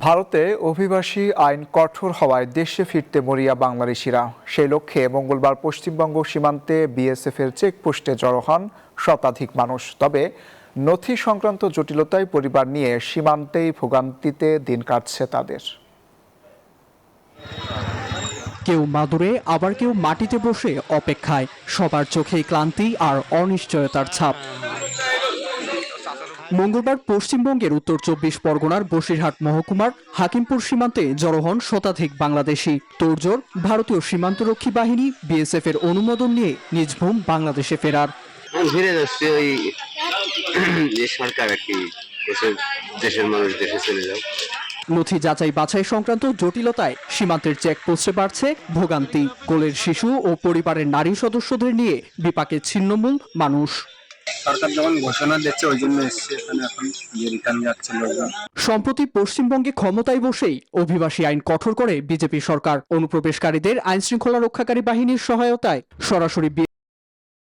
ভারতে অভিবাসী আইন কঠোর হওয়ায় দেশে ফিরতে মরিয়া বাংলাদেশিরা। সেই লক্ষ্যে মঙ্গলবার পশ্চিমবঙ্গ সীমান্তে বিএসএফের চেকপোস্টে জড়ো হন শতাধিক মানুষ। তবে নথি সংক্রান্ত জটিলতায় পরিবার নিয়ে সীমান্তেই ভোগান্তিতে দিন কাটছে তাদের। কেউ মাদুরে, আবার কেউ মাটিতে বসে অপেক্ষায়। সবার চোখেই ক্লান্তি আর অনিশ্চয়তার ছাপ। মঙ্গলবার পশ্চিমবঙ্গের উত্তর 24 পরগনার বসিরহাট মহকুমার হাকিমপুর সীমান্তে জড়ো হন শতাধিক বাংলাদেশি। তোড়জোড় ভারতীয় সীমান্তরক্ষী বাহিনী বিএসএফ এর অনুমোদন নিয়ে নিজ ভূম বাংলাদেশে ফেরার। ফিরে যাচ্ছে ওই যে সরকার আর কি, দেশের মানুষ দেশে চলে যাও। নথি যাচাই বাছাই সংক্রান্ত জটিলতায় সীমান্তের চেকপোস্টে বাড়ছে ভোগান্তি। কোলের শিশু ও পরিবারের নারী সদস্যদের নিয়ে বিপাকে ছিন্নমূল মানুষ। সরকার যখন ঘোষণা দিচ্ছে ওই জন্য এসছে এখানে, এখন রিটার্ন যাচ্ছে লোকজন। সম্প্রতি পশ্চিমবঙ্গে ক্ষমতায় বসেই অভিবাসী আইন কঠোর করে বিজেপি সরকার। অনুপ্রবেশকারীদের আইন শৃঙ্খলা রক্ষাকারী বাহিনীর সহায়তায় সরাসরি